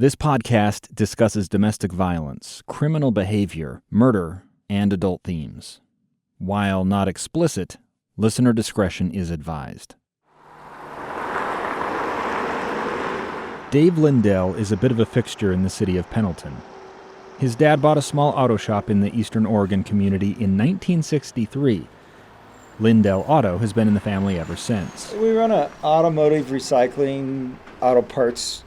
This podcast discusses domestic violence, criminal behavior, murder, and adult themes. While not explicit, listener discretion is advised. Dave Lindell is a bit of a fixture in the city of Pendleton. His dad bought a small auto shop in the Eastern Oregon community in 1963. Lindell Auto has been in the family ever since. We run an automotive recycling, auto parts,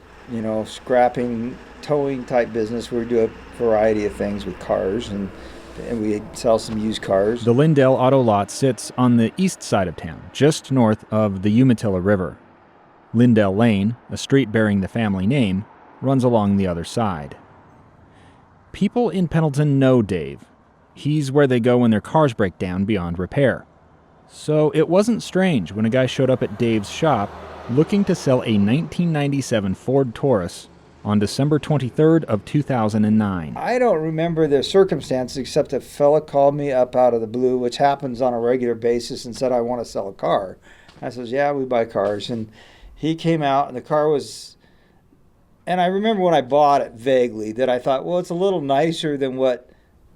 scrapping, towing type business where we do a variety of things with cars, and we sell some used cars. The Lindell Auto lot sits on the east side of town, just north of the Umatilla River. Lindell Lane, a street bearing the family name, runs along the other side. People in Pendleton know Dave. He's where they go when their cars break down beyond repair. So it wasn't strange when a guy showed up at Dave's shop looking to sell a 1997 Ford Taurus on December 23rd of 2009. I don't remember the circumstances except a fella called me up out of the blue, which happens on a regular basis, and said, I want to sell a car. I says, yeah, we buy cars. And he came out, and the car was, and I remember when I bought it vaguely that I thought, well, it's a little nicer than what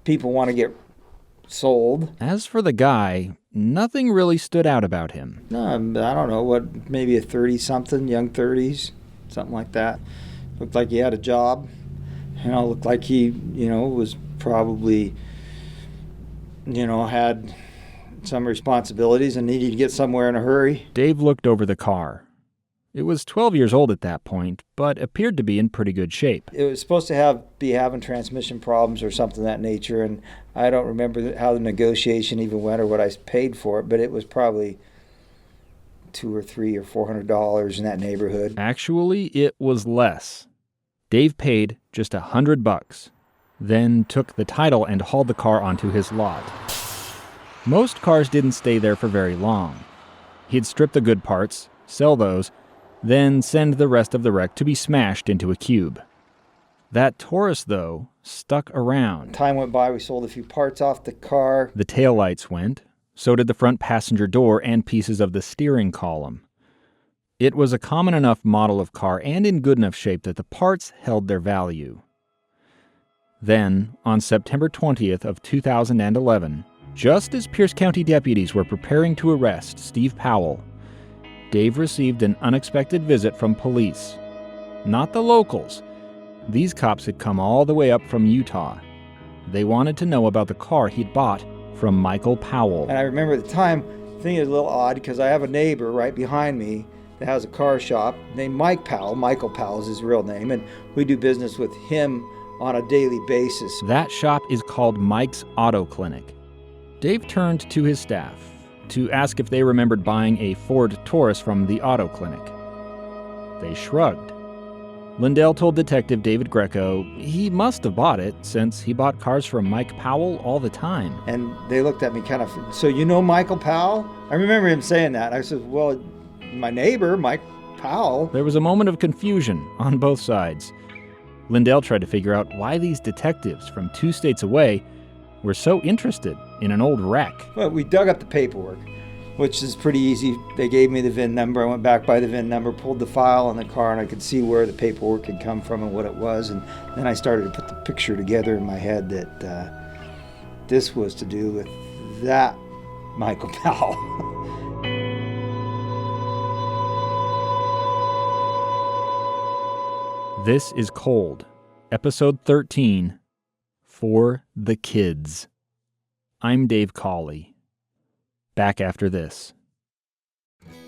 people want to get sold. As for the guy, nothing really stood out about him. No, I don't know, maybe a 30-something, young 30s, something like that. Looked like he had a job. Looked like he, was probably, had some responsibilities and needed to get somewhere in a hurry. Dave looked over the car. It was 12 years old at that point, but appeared to be in pretty good shape. It was supposed to be having transmission problems or something of that nature, and I don't remember how the negotiation even went or what I paid for it, but it was probably $200 or $300 or $400 in that neighborhood. Actually, it was less. Dave paid just $100, then took the title and hauled the car onto his lot. Most cars didn't stay there for very long. He'd strip the good parts, sell those, then send the rest of the wreck to be smashed into a cube. That Taurus, though, stuck around. Time went by, we sold a few parts off the car. The taillights went, so did the front passenger door and pieces of the steering column. It was a common enough model of car and in good enough shape that the parts held their value. Then, on September 20th of 2011, just as Pierce County deputies were preparing to arrest Steve Powell, Dave received an unexpected visit from police. Not the locals. These cops had come all the way up from Utah. They wanted to know about the car he'd bought from Michael Powell. And I remember at the time, thinking it was a little odd because I have a neighbor right behind me that has a car shop named Mike Powell. Michael Powell is his real name, and we do business with him on a daily basis. That shop is called Mike's Auto Clinic. Dave turned to his staff to ask if they remembered buying a Ford Taurus from the auto clinic. They shrugged. Lindell told Detective David Greco he must have bought it since he bought cars from Mike Powell all the time. And they looked at me kind of, so you know Michael Powell? I remember him saying that. I said, well, my neighbor, Mike Powell. There was a moment of confusion on both sides. Lindell tried to figure out why these detectives from 2 states away were so interested in an old wreck. Well, we dug up the paperwork, which is pretty easy. They gave me the VIN number. I went back by the VIN number, pulled the file on the car, and I could see where the paperwork had come from and what it was. And then I started to put the picture together in my head that this was to do with that Michael Powell. This is Cold, Episode 13, 4theKidzz. I'm Dave Cawley. Back after this.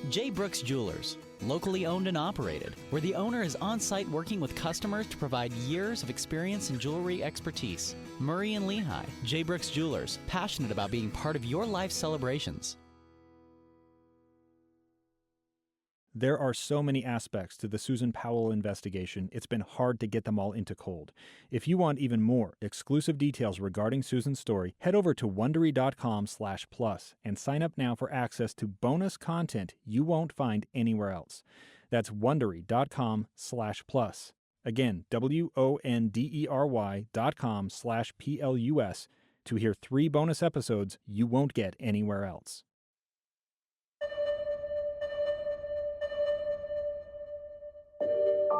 J. Brooks Jewelers, locally owned and operated, where the owner is on-site working with customers to provide years of experience and jewelry expertise. Murray and Lehigh, J. Brooks Jewelers, passionate about being part of your life celebrations. There are so many aspects to the Susan Powell investigation, it's been hard to get them all into cold. If you want even more exclusive details regarding Susan's story, head over to Wondery.com/plus and sign up now for access to bonus content you won't find anywhere else. That's Wondery.com/plus. Again, WONDERY.com/PLUS to hear 3 bonus episodes you won't get anywhere else.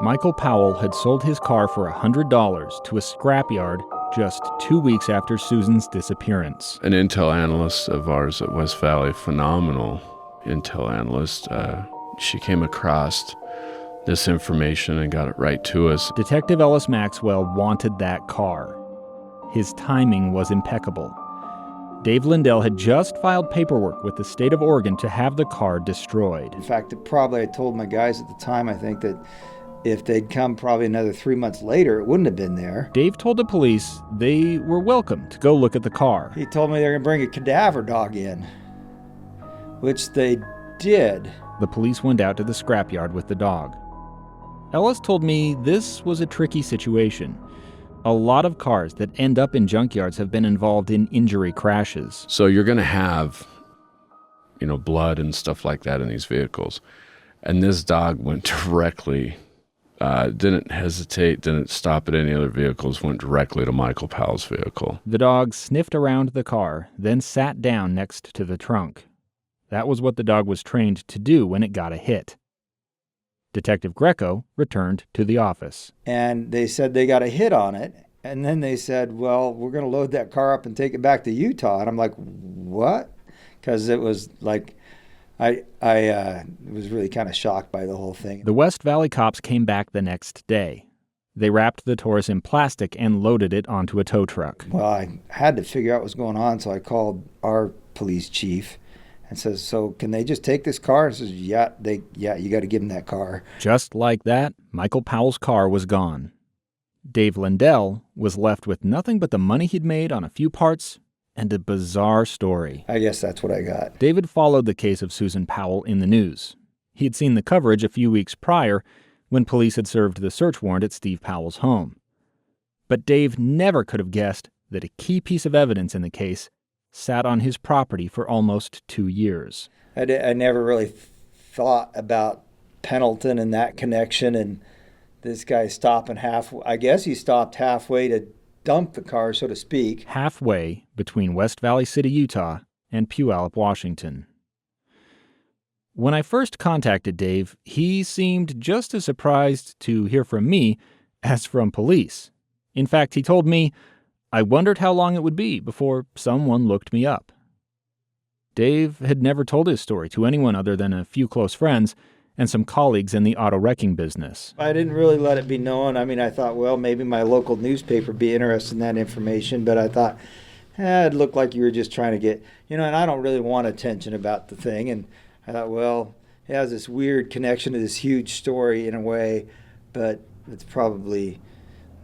Michael Powell had sold his car for $100 to a scrapyard just 2 weeks after Susan's disappearance. An intel analyst of ours at West Valley, phenomenal intel analyst, she came across this information and got it right to us. Detective Ellis Maxwell wanted that car. His timing was impeccable. Dave Lindell had just filed paperwork with the state of Oregon to have the car destroyed. In fact, I told my guys at the time, I think, that if they'd come probably another 3 months later, it wouldn't have been there. Dave told the police they were welcome to go look at the car. He told me they were going to bring a cadaver dog in, which they did. The police went out to the scrapyard with the dog. Ellis told me this was a tricky situation. A lot of cars that end up in junkyards have been involved in injury crashes. So you're going to have, blood and stuff like that in these vehicles. And this dog went directly, didn't hesitate, didn't stop at any other vehicles, went directly to Michael Powell's vehicle. The dog sniffed around the car, then sat down next to the trunk. That was what the dog was trained to do when it got a hit. Detective Greco returned to the office. And they said they got a hit on it. And then they said, well, we're going to load that car up and take it back to Utah. And I'm like, what? Because it was like, I was really kind of shocked by the whole thing. The West Valley cops came back the next day. They wrapped the Taurus in plastic and loaded it onto a tow truck. Well, I had to figure out what was going on, so I called our police chief and says, so can they just take this car? And says, yeah, you got to give them that car. Just like that, Michael Powell's car was gone. Dave Lindell was left with nothing but the money he'd made on a few parts and a bizarre story. I guess that's what I got. David followed the case of Susan Powell in the news. He'd seen the coverage a few weeks prior when police had served the search warrant at Steve Powell's home. But Dave never could have guessed that a key piece of evidence in the case sat on his property for almost 2 years. I never really thought about Pendleton and that connection, and this guy stopping I guess he stopped halfway to dump the car, so to speak. Halfway between West Valley City, Utah, and Puyallup, Washington. When I first contacted Dave, he seemed just as surprised to hear from me as from police. In fact, he told me, I wondered how long it would be before someone looked me up. Dave had never told his story to anyone other than a few close friends and some colleagues in the auto wrecking business. I didn't really let it be known. I mean, I thought, well, maybe my local newspaper would be interested in that information, but I thought, it looked like you were just trying to get, and I don't really want attention about the thing. And I thought, well, it has this weird connection to this huge story in a way, but it's probably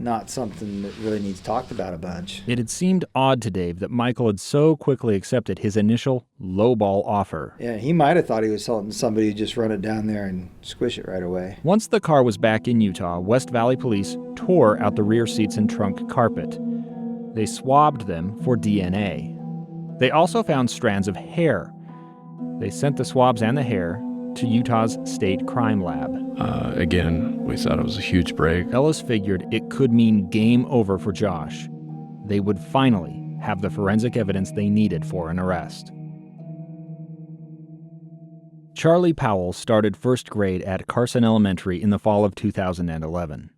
not something that really needs talked about a bunch. It had seemed odd to Dave that Michael had so quickly accepted his initial lowball offer. Yeah, he might have thought he was selling to somebody who just run it down there and squish it right away. Once the car was back in Utah, West Valley police tore out the rear seats and trunk carpet. They swabbed them for DNA. They also found strands of hair. They sent the swabs and the hair to Utah's state crime lab. Again, we thought it was a huge break. Ellis figured it could mean game over for Josh. They would finally have the forensic evidence they needed for an arrest. Charlie Powell started first grade at Carson Elementary in the fall of 2011.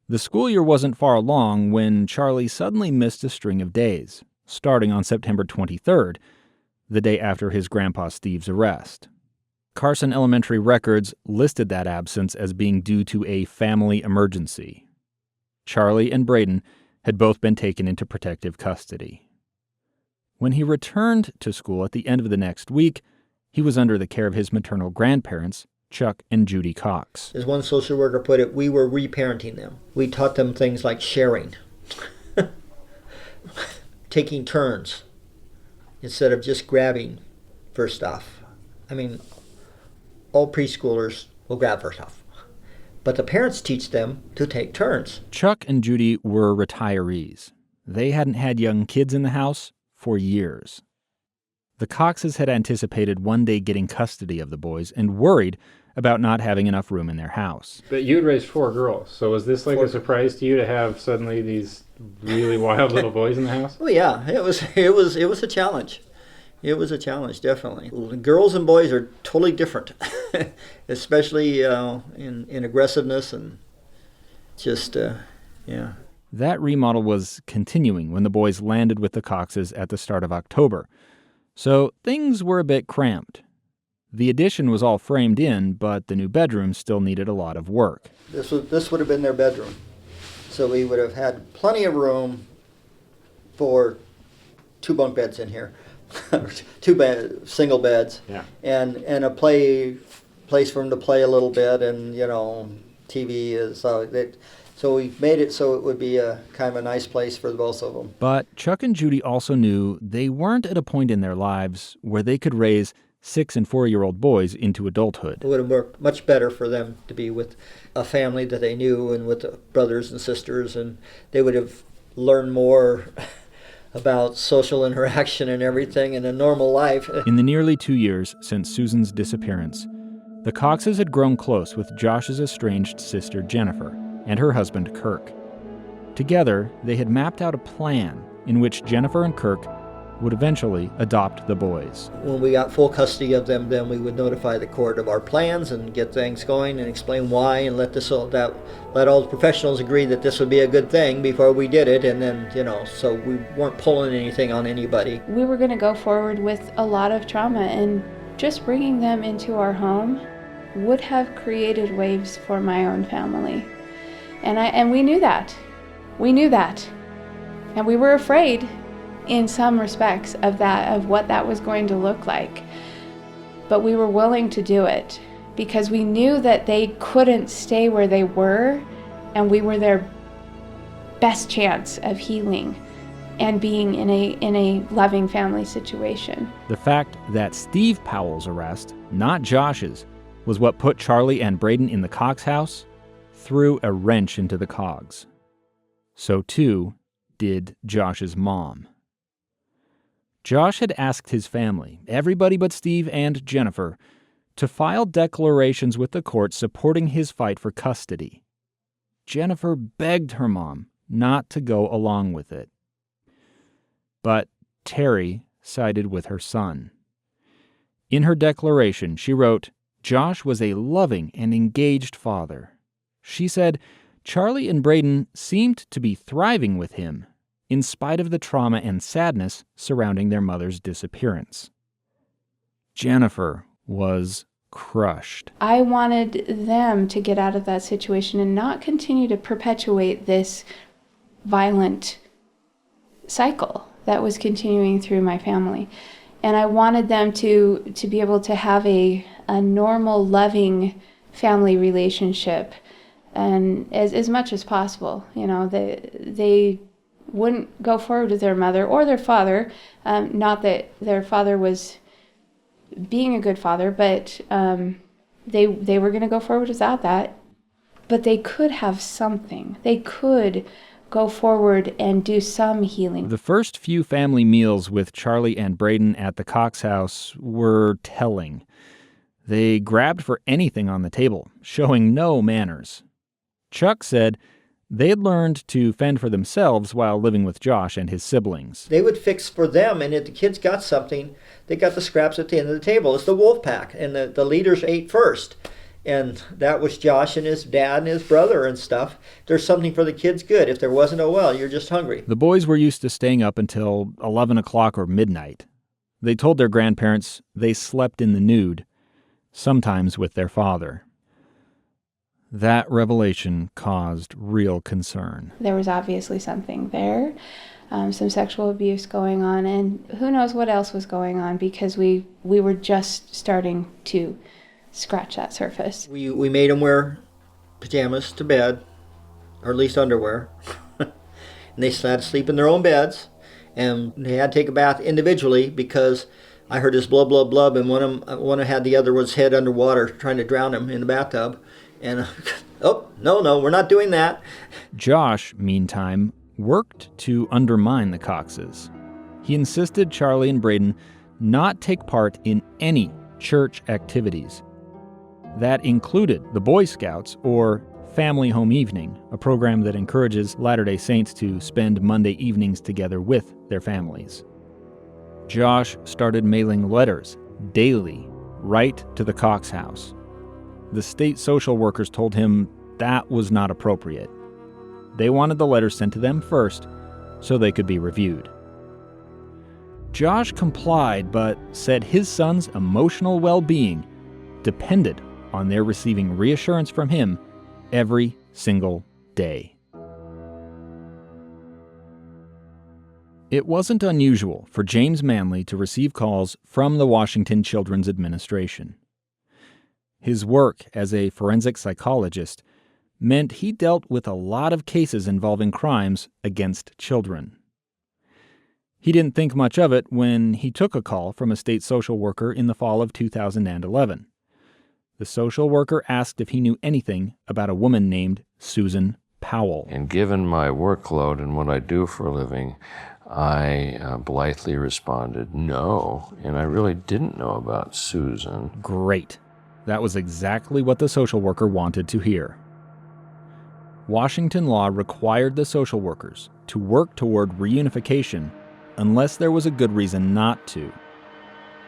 The school year wasn't far along when Charlie suddenly missed a string of days, starting on September 23rd, the day after his grandpa Steve's arrest. Carson Elementary records listed that absence as being due to a family emergency. Charlie and Braden had both been taken into protective custody. When he returned to school at the end of the next week, he was under the care of his maternal grandparents, Chuck and Judy Cox. As one social worker put it, we were reparenting them. We taught them things like sharing, taking turns, instead of just grabbing first off. I mean, all preschoolers will grab first off. But the parents teach them to take turns. Chuck and Judy were retirees. They hadn't had young kids in the house for years. The Coxes had anticipated one day getting custody of the boys and worried about not having enough room in their house. But you had raised 4 girls, so was this like a surprise to you to have suddenly these really wild little boys in the house? Oh yeah, it was a challenge. It was a challenge, definitely. Girls and boys are totally different, especially in aggressiveness and just, yeah. That remodel was continuing when the boys landed with the Coxes at the start of October. So things were a bit cramped. The addition was all framed in, but the new bedroom still needed a lot of work. This would have been their bedroom. So we would have had plenty of room for 2 bunk beds in here, single beds, Yeah. and a place for them to play a little bit, and TV is so we made it so it would be a kind of a nice place for the both of them. But Chuck and Judy also knew they weren't at a point in their lives where they could raise 6- and 4-year-old boys into adulthood. It would have worked much better for them to be with a family that they knew and with the brothers and sisters, and they would have learned more about social interaction and everything in a normal life. In the nearly 2 years since Susan's disappearance, the Coxes had grown close with Josh's estranged sister Jennifer and her husband Kirk. Together, they had mapped out a plan in which Jennifer and Kirk would eventually adopt the boys. When we got full custody of them, then we would notify the court of our plans and get things going and explain why, and let all the professionals agree that this would be a good thing before we did it, and then, so we weren't pulling anything on anybody. We were going to go forward with a lot of trauma, and just bringing them into our home would have created waves for my own family. And we knew that. We knew that. And we were afraid in some respects of what that was going to look like. But we were willing to do it because we knew that they couldn't stay where they were, and we were their best chance of healing and being in a loving family situation. The fact that Steve Powell's arrest, not Josh's, was what put Charlie and Braden in the Cox house threw a wrench into the cogs. So too did Josh's mom. Josh had asked his family, everybody but Steve and Jennifer, to file declarations with the court supporting his fight for custody. Jennifer begged her mom not to go along with it. But Terry sided with her son. In her declaration, she wrote, Josh was a loving and engaged father. She said Charlie and Braden seemed to be thriving with him, in spite of the trauma and sadness surrounding their mother's disappearance. Jennifer was crushed. I wanted them to get out of that situation and not continue to perpetuate this violent cycle that was continuing through my family. And I wanted them to be able to have a normal, loving family relationship, and as much as possible. They wouldn't go forward with their mother or their father. Not that their father was being a good father, but they were going to go forward without that. But they could have something. They could go forward and do some healing. The first few family meals with Charlie and Braden at the Cox house were telling. They grabbed for anything on the table, showing no manners. Chuck said they had learned to fend for themselves while living with Josh and his siblings. They would fix for them, and if the kids got something, they got the scraps at the end of the table. It's the wolf pack, and the leaders ate first. And that was Josh and his dad and his brother and stuff. There's something for the kids, good. If there wasn't, oh well, you're just hungry. The boys were used to staying up until 11 o'clock or midnight. They told their grandparents they slept in the nude, sometimes with their father. That revelation caused real concern. There was obviously something there, some sexual abuse going on, and who knows what else was going on, because we were just starting to scratch that surface. We made them wear pajamas to bed, or at least underwear. And they had to sleep in their own beds, and they had to take a bath individually because I heard this blub, blub, blub, and one of them had the other one's head underwater trying to drown him in the bathtub. And, oh, no, we're not doing that. Josh, meantime, worked to undermine the Coxes. He insisted Charlie and Braden not take part in any church activities. That included the Boy Scouts or Family Home Evening, a program that encourages Latter-day Saints to spend Monday evenings together with their families. Josh started mailing letters daily right to the Cox house. The state social workers told him that was not appropriate. They wanted the letters sent to them first so they could be reviewed. Josh complied, but said his son's emotional well-being depended on their receiving reassurance from him every single day. It wasn't unusual for James Manley to receive calls from the Washington Children's Administration. His work as a forensic psychologist meant he dealt with a lot of cases involving crimes against children. He didn't think much of it when he took a call from a state social worker in the fall of 2011. The social worker asked if he knew anything about a woman named Susan Powell. And given my workload and what I do for a living, I blithely responded, no, and I really didn't know about Susan. Great. That was exactly what the social worker wanted to hear. Washington law required the social workers to work toward reunification unless there was a good reason not to.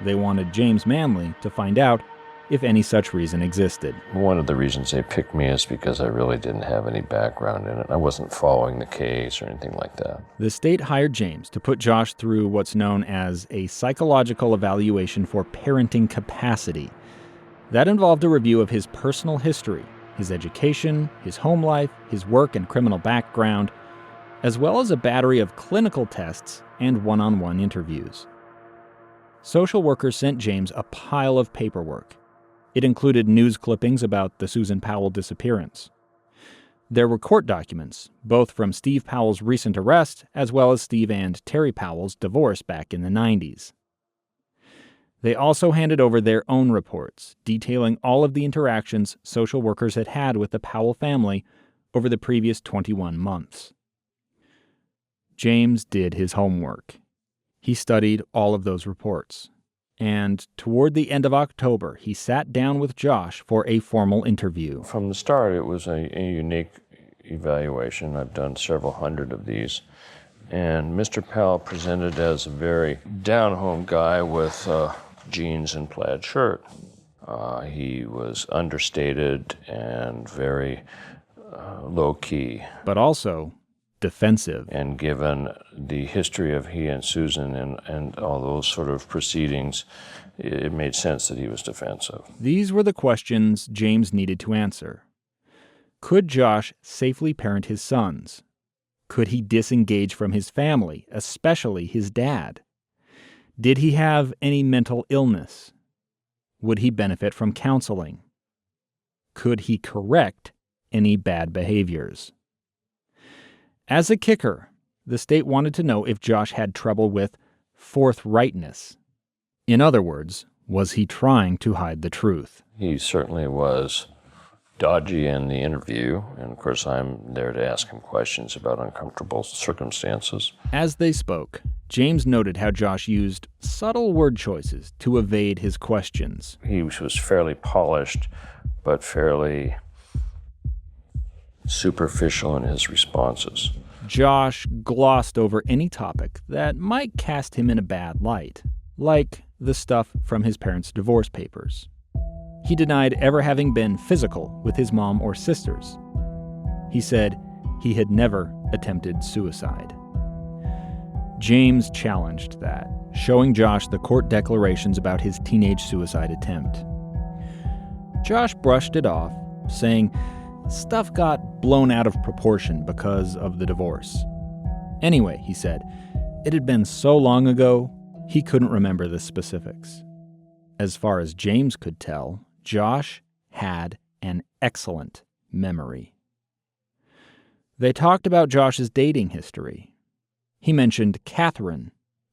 They wanted James Manley to find out if any such reason existed. One of the reasons they picked me is because I really didn't have any background in it. I wasn't following the case or anything like that. The state hired James to put Josh through what's known as a psychological evaluation for parenting capacity. That involved a review of his personal history, his education, his home life, his work and criminal background, as well as a battery of clinical tests and one-on-one interviews. Social workers sent James a pile of paperwork. It included news clippings about the Susan Powell disappearance. There were court documents, both from Steve Powell's recent arrest as well as Steve and Terry Powell's divorce back in the 90s. They also handed over their own reports, detailing all of the interactions social workers had had with the Powell family over the previous 21 months. James did his homework. He studied all of those reports. And toward the end of October, he sat down with Josh for a formal interview. From the start, it was a unique evaluation. I've done several hundred of these. And Mr. Powell presented as a very down-home guy with jeans and plaid shirt. He was understated and very low-key. But also defensive. And given the history of he and Susan and all those sort of proceedings, it made sense that he was defensive. These were the questions James needed to answer. Could Josh safely parent his sons? Could he disengage from his family, especially his dad? Did he have any mental illness? Would he benefit from counseling? Could he correct any bad behaviors? As a kicker, the state wanted to know if Josh had trouble with forthrightness. In other words, was he trying to hide the truth? He certainly was dodgy in the interview, and of course I'm there to ask him questions about uncomfortable circumstances. As they spoke, James noted how Josh used subtle word choices to evade his questions. He was fairly polished, but fairly superficial in his responses. Josh glossed over any topic that might cast him in a bad light, like the stuff from his parents' divorce papers. He denied ever having been physical with his mom or sisters. He said he had never attempted suicide. James challenged that, showing Josh the court declarations about his teenage suicide attempt. Josh brushed it off, saying stuff got blown out of proportion because of the divorce. Anyway, he said, it had been so long ago, he couldn't remember the specifics. As far as James could tell, Josh had an excellent memory. They talked about Josh's dating history. He mentioned Catherine,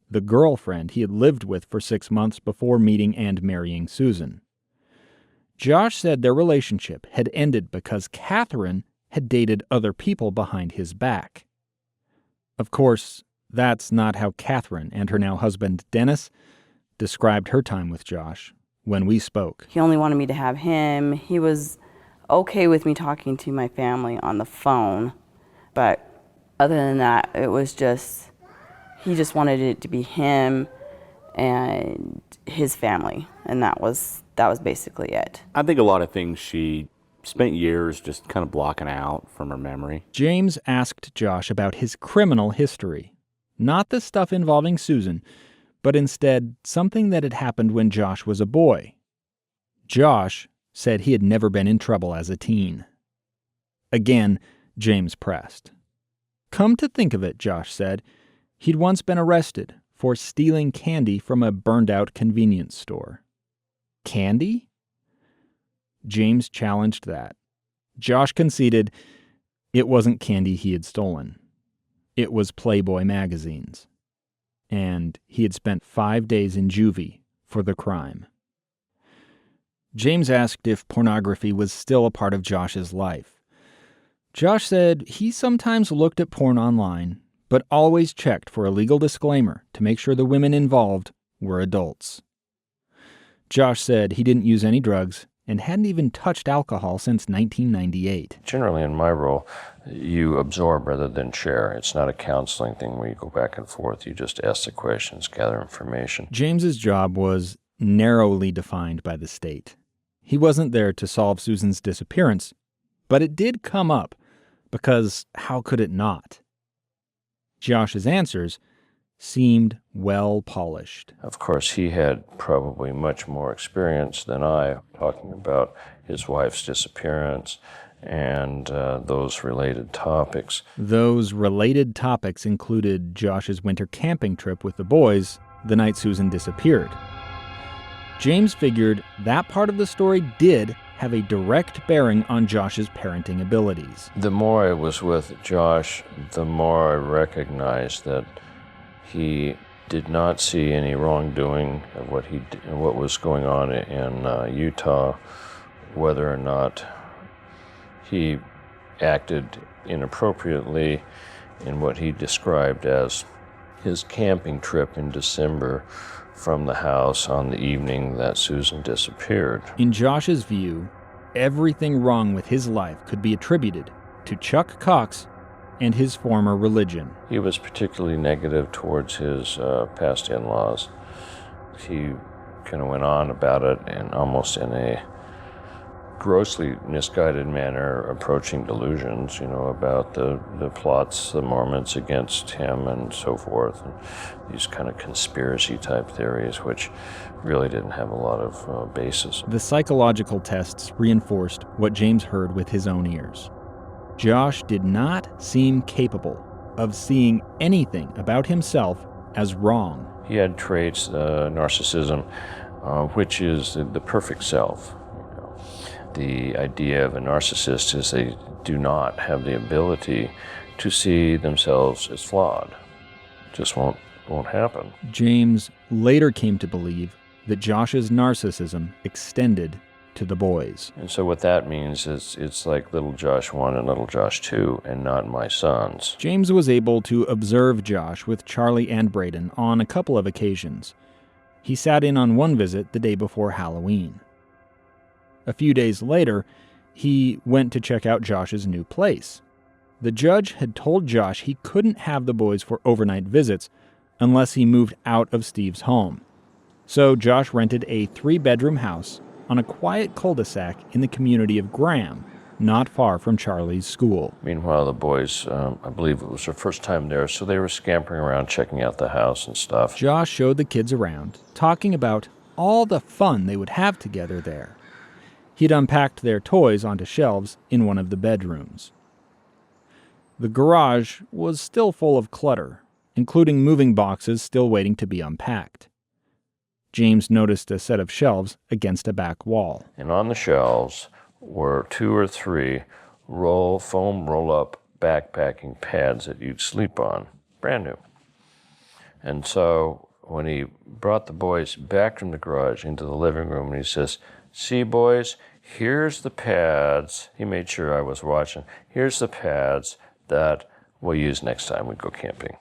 the girlfriend he had lived with for 6 months before meeting and marrying Susan. Josh said their relationship had ended because Catherine had dated other people behind his back. Of course, that's not how Catherine and her now husband Dennis described her time with Josh when we spoke. He only wanted me to have him. He was okay with me talking to my family on the phone, but other than that, it was just, he just wanted it to be him, and his family, and that was basically it. I think a lot of things she spent years just kind of blocking out from her memory. James asked Josh about his criminal history. Not the stuff involving Susan, but instead something that had happened when Josh was a boy. Josh said he had never been in trouble as a teen. Again, James pressed. Come to think of it, Josh said, he'd once been arrested for stealing candy from a burned-out convenience store. Candy? James challenged that. Josh conceded it wasn't candy he had stolen. It was Playboy magazines. And he had spent 5 days in juvie for the crime. James asked if pornography was still a part of Josh's life. Josh said he sometimes looked at porn online, but always checked for a legal disclaimer to make sure the women involved were adults. Josh said he didn't use any drugs and hadn't even touched alcohol since 1998. Generally in my role, you absorb rather than share. It's not a counseling thing where you go back and forth. You just ask the questions, gather information. James's job was narrowly defined by the state. He wasn't there to solve Susan's disappearance, but it did come up, because how could it not? Josh's answers seemed well polished. Of course, he had probably much more experience than I, talking about his wife's disappearance and those related topics. Those related topics included Josh's winter camping trip with the boys the night Susan disappeared. James figured that part of the story did have a direct bearing on Josh's parenting abilities. The more I was with Josh, the more I recognized that he did not see any wrongdoing of what was going on in Utah, whether or not he acted inappropriately in what he described as his camping trip in December from the house on the evening that Susan disappeared. In Josh's view, everything wrong with his life could be attributed to Chuck Cox and his former religion. He was particularly negative towards his past in-laws. He kind of went on about it and almost in a grossly misguided manner, approaching delusions, about the plots, the Mormons against him and so forth, and these kind of conspiracy type theories, which really didn't have a lot of basis. The psychological tests reinforced what James heard with his own ears. Josh did not seem capable of seeing anything about himself as wrong. He had traits, narcissism, which is the perfect self. The idea of a narcissist is they do not have the ability to see themselves as flawed. It just won't happen. James later came to believe that Josh's narcissism extended to the boys. And so what that means is it's like little Josh 1 and little Josh 2 and not my sons. James was able to observe Josh with Charlie and Braden on a couple of occasions. He sat in on one visit the day before Halloween. A few days later, he went to check out Josh's new place. The judge had told Josh he couldn't have the boys for overnight visits unless he moved out of Steve's home. So Josh rented a 3-bedroom house on a quiet cul-de-sac in the community of Graham, not far from Charlie's school. Meanwhile, the boys, I believe it was their first time there, so they were scampering around checking out the house and stuff. Josh showed the kids around, talking about all the fun they would have together there. He'd unpacked their toys onto shelves in one of the bedrooms. The garage was still full of clutter, including moving boxes still waiting to be unpacked. James noticed a set of shelves against a back wall. And on the shelves were 2 or 3 foam roll-up backpacking pads that you'd sleep on, brand new. And so when he brought the boys back from the garage into the living room, and he says, "See, boys, here's the pads." He made sure I was watching. "Here's the pads that we'll use next time we go camping."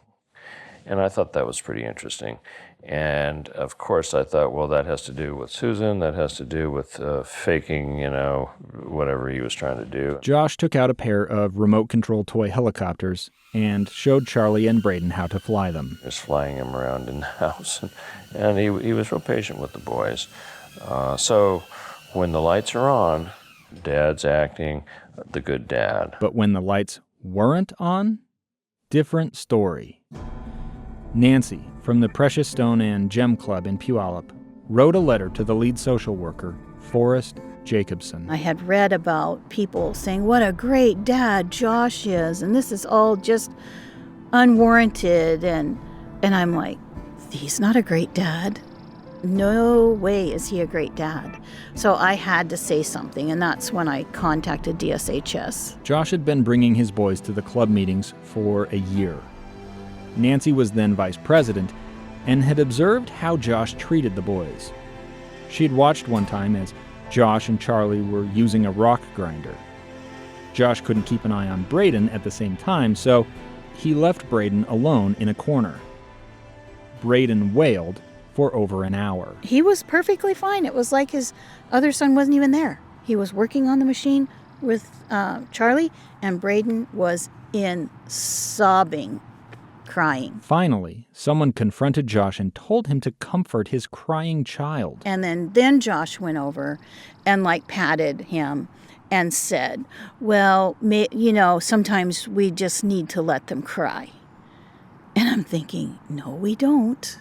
And I thought that was pretty interesting. And of course I thought, well, that has to do with Susan, that has to do with faking, whatever he was trying to do. Josh took out a pair of remote-control toy helicopters and showed Charlie and Braden how to fly them. Just flying him around in the house. And he was real patient with the boys. So when the lights are on, Dad's acting the good dad. But when the lights weren't on, different story. Nancy, from the Precious Stone and Gem Club in Puyallup, wrote a letter to the lead social worker, Forrest Jacobson. I had read about people saying what a great dad Josh is, and this is all just unwarranted, and I'm like, he's not a great dad. No way is he a great dad. So I had to say something, and that's when I contacted DSHS. Josh had been bringing his boys to the club meetings for a year. Nancy was then vice president and had observed how Josh treated the boys. She'd watched one time as Josh and Charlie were using a rock grinder. Josh couldn't keep an eye on Braden at the same time, so he left Braden alone in a corner. Braden wailed for over an hour. He was perfectly fine. It was like his other son wasn't even there. He was working on the machine with Charlie, and Braden was in sobbing, crying. Finally, someone confronted Josh and told him to comfort his crying child. And then Josh went over and patted him and said, well, sometimes we just need to let them cry. And I'm thinking, no, we don't.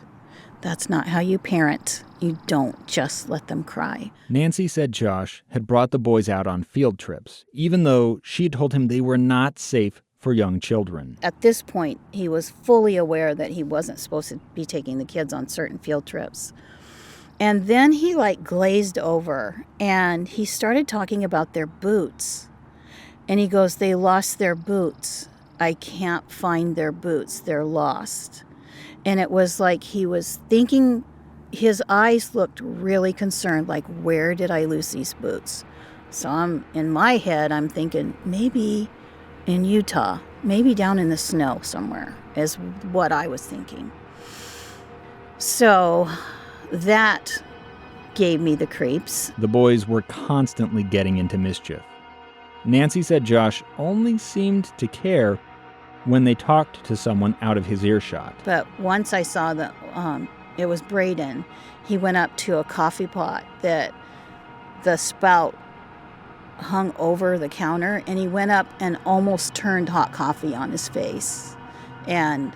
That's not how you parent. You don't just let them cry. Nancy said Josh had brought the boys out on field trips, even though she told him they were not safe for young children. At this point, he was fully aware that he wasn't supposed to be taking the kids on certain field trips. And then he glazed over and he started talking about their boots. And he goes, they lost their boots. I can't find their boots. They're lost. And it was like he was thinking, his eyes looked really concerned, where did I lose these boots? So in my head, I'm thinking, maybe in Utah, maybe down in the snow somewhere, is what I was thinking. So that gave me the creeps. The boys were constantly getting into mischief. Nancy said Josh only seemed to care when they talked to someone out of his earshot. But once I saw that it was Braden, he went up to a coffee pot that the spout hung over the counter, and he went up and almost turned hot coffee on his face. And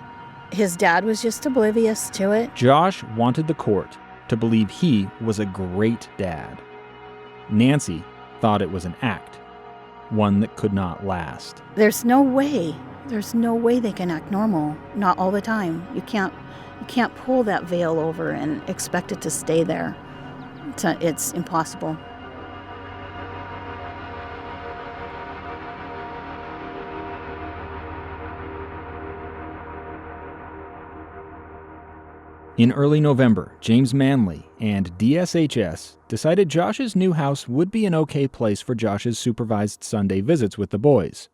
his dad was just oblivious to it. Josh wanted the court to believe he was a great dad. Nancy thought it was an act, one that could not last. There's no way they can act normal. Not all the time. You can't pull that veil over and expect it to stay there. It's impossible. In early November, James Manley and DSHS decided Josh's new house would be an okay place for Josh's supervised Sunday visits with the boys.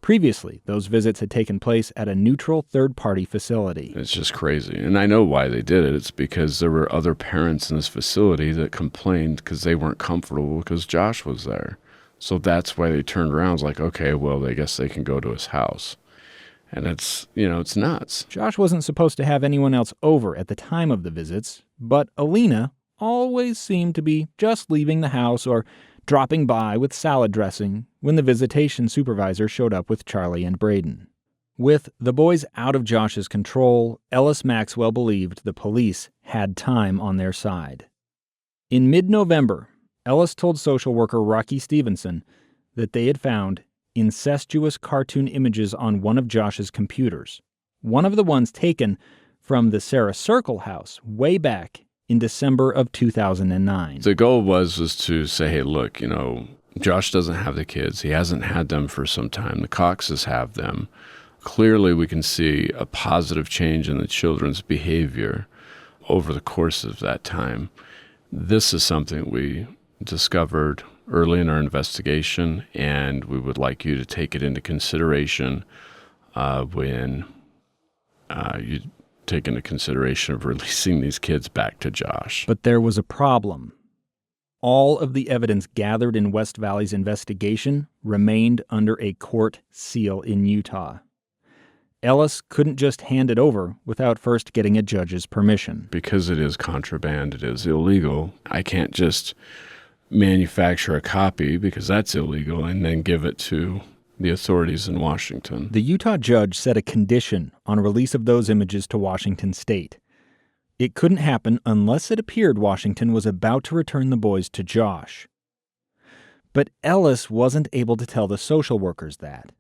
Previously, those visits had taken place at a neutral third-party facility. It's just crazy. And I know why they did it. It's because there were other parents in this facility that complained because they weren't comfortable because Josh was there. So that's why they turned around. It's like, okay, well, I guess they can go to his house. And it's nuts. Josh wasn't supposed to have anyone else over at the time of the visits, but Alina always seemed to be just leaving the house or dropping by with salad dressing when the visitation supervisor showed up with Charlie and Braden. With the boys out of Josh's control, Ellis Maxwell believed the police had time on their side. In mid-November, Ellis told social worker Rocky Stevenson that they had found incestuous cartoon images on one of Josh's computers, one of the ones taken from the Sarah Circle house way back in December of 2009. The goal was to say, hey, look, Josh doesn't have the kids. He hasn't had them for some time. The Coxes have them. Clearly, we can see a positive change in the children's behavior over the course of that time. This is something we discovered early in our investigation, and we would like you to take it into consideration when you take into consideration of releasing these kids back to Josh. But there was a problem. All of the evidence gathered in West Valley's investigation remained under a court seal in Utah. Ellis couldn't just hand it over without first getting a judge's permission. Because it is contraband, it is illegal, I can't just manufacture a copy, because that's illegal, and then give it to the authorities in Washington. The Utah judge set a condition on release of those images to Washington State. It couldn't happen unless it appeared Washington was about to return the boys to Josh. But Ellis wasn't able to tell the social workers that.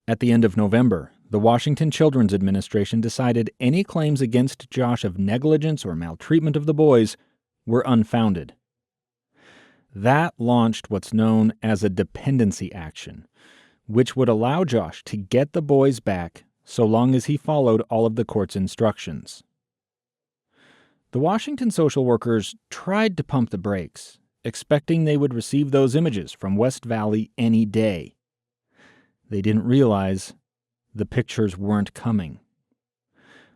At the end of November, the Washington Children's Administration decided any claims against Josh of negligence or maltreatment of the boys were unfounded. That launched what's known as a dependency action, which would allow Josh to get the boys back so long as he followed all of the court's instructions. The Washington social workers tried to pump the brakes, expecting they would receive those images from West Valley any day. They didn't realize the pictures weren't coming.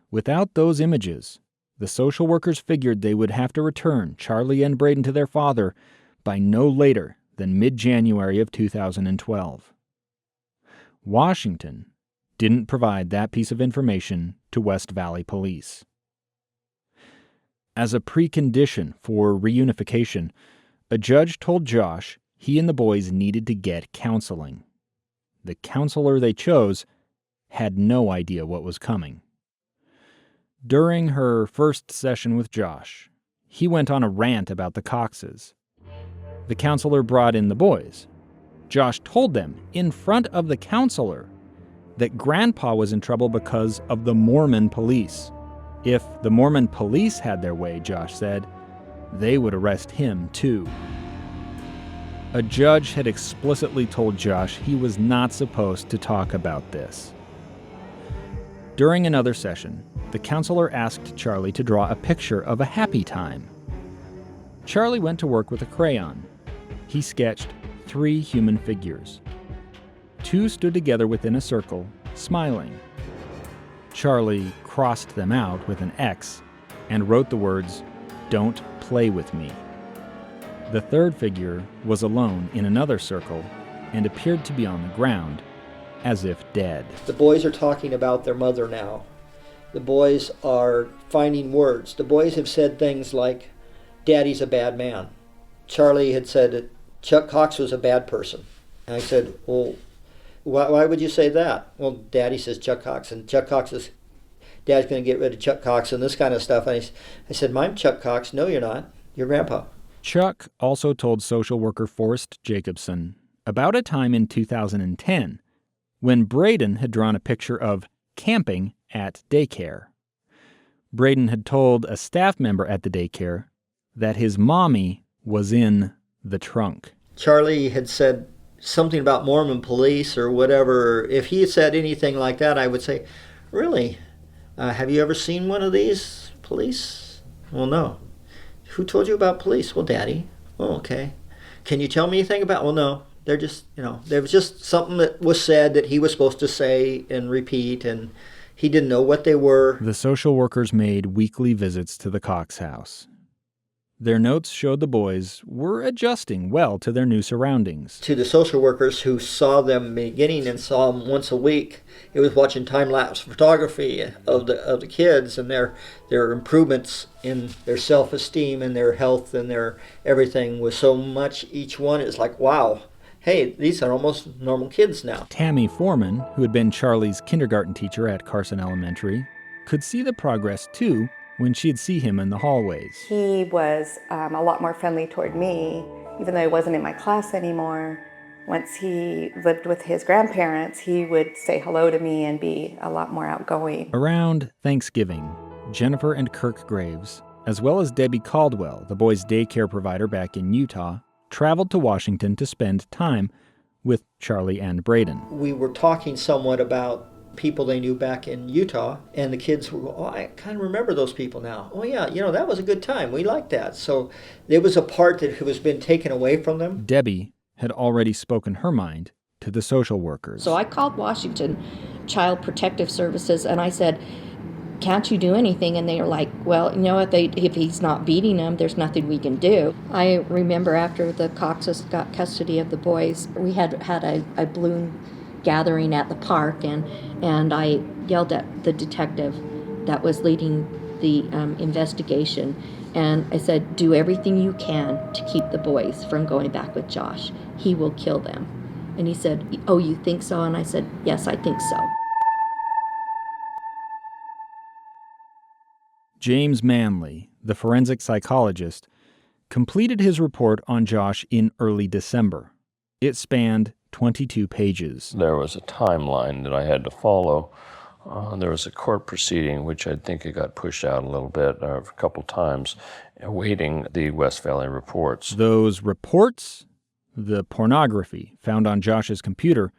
Without those images, the social workers figured they would have to return Charlie and Braden to their father by no later than mid-January of 2012. Washington didn't provide that piece of information to West Valley police. As a precondition for reunification, a judge told Josh he and the boys needed to get counseling. The counselor they chose had no idea what was coming. During her first session with Josh, he went on a rant about the Coxes. The counselor brought in the boys. Josh told them, in front of the counselor, that Grandpa was in trouble because of the Mormon police. If the Mormon police had their way, Josh said, they would arrest him too. A judge had explicitly told Josh he was not supposed to talk about this. During another session, the counselor asked Charlie to draw a picture of a happy time. Charlie went to work with a crayon. He sketched 3 human figures. 2 stood together within a circle, smiling. Charlie crossed them out with an X and wrote the words, "Don't play with me." The 3rd figure was alone in another circle and appeared to be on the ground, as if dead. The boys are talking about their mother now. The boys are finding words. The boys have said things like, "Daddy's a bad man." Charlie had said that Chuck Cox was a bad person. And I said, well, why would you say that? Well, Daddy says Chuck Cox, and Chuck Cox is, Dad's going to get rid of Chuck Cox and this kind of stuff. And I said, "I'm Chuck Cox." "No, you're not. You're Grandpa." Chuck also told social worker Forrest Jacobson about a time in 2010 when Braden had drawn a picture of camping at daycare. Braden had told a staff member at the daycare that his mommy was in the trunk. Charlie had said something about Mormon police or whatever. If he had said anything like that, I would say, "Really? Have you ever seen one of these police?" "Well, no." "Who told you about police?" "Well, Daddy." "Oh, okay. Can you tell me anything about?" "Well, no. They're just, there was just something that was said that he was supposed to say and repeat, and he didn't know what they were." The social workers made weekly visits to the Cox house. Their notes showed the boys were adjusting well to their new surroundings. To the social workers who saw them beginning and saw them once a week, it was watching time-lapse photography of the kids and their improvements in their self-esteem and their health and their everything was so much each one. It's like, wow, hey, these are almost normal kids now. Tammy Foreman, who had been Charlie's kindergarten teacher at Carson Elementary, could see the progress too when she'd see him in the hallways. He was a lot more friendly toward me, even though he wasn't in my class anymore. Once he lived with his grandparents, he would say hello to me and be a lot more outgoing. Around Thanksgiving, Jennifer and Kirk Graves, as well as Debbie Caldwell, the boys' daycare provider back in Utah, traveled to Washington to spend time with Charlie and Braden. We were talking somewhat about people they knew back in Utah, and the kids were, "Oh, I kind of remember those people now. Oh yeah, that was a good time. We liked that." So there was a part that was been taken away from them. Debbie had already spoken her mind to the social workers. So I called Washington Child Protective Services, and I said, can't you do anything? And they were like, well, you know what, if he's not beating them, there's nothing we can do. I remember after the Coxes got custody of the boys, we had a balloon gathering at the park, and I yelled at the detective that was leading the investigation, and I said, do everything you can to keep the boys from going back with Josh. He will kill them. And he said, oh, you think so? And I said, yes, I think so. James Manley, the forensic psychologist, completed his report on Josh in early December. It spanned 22 pages. There was a timeline that I had to follow. There was a court proceeding, which I think it got pushed out a little bit, a couple times, awaiting the West Valley reports. Those reports, the pornography found on Josh's computer,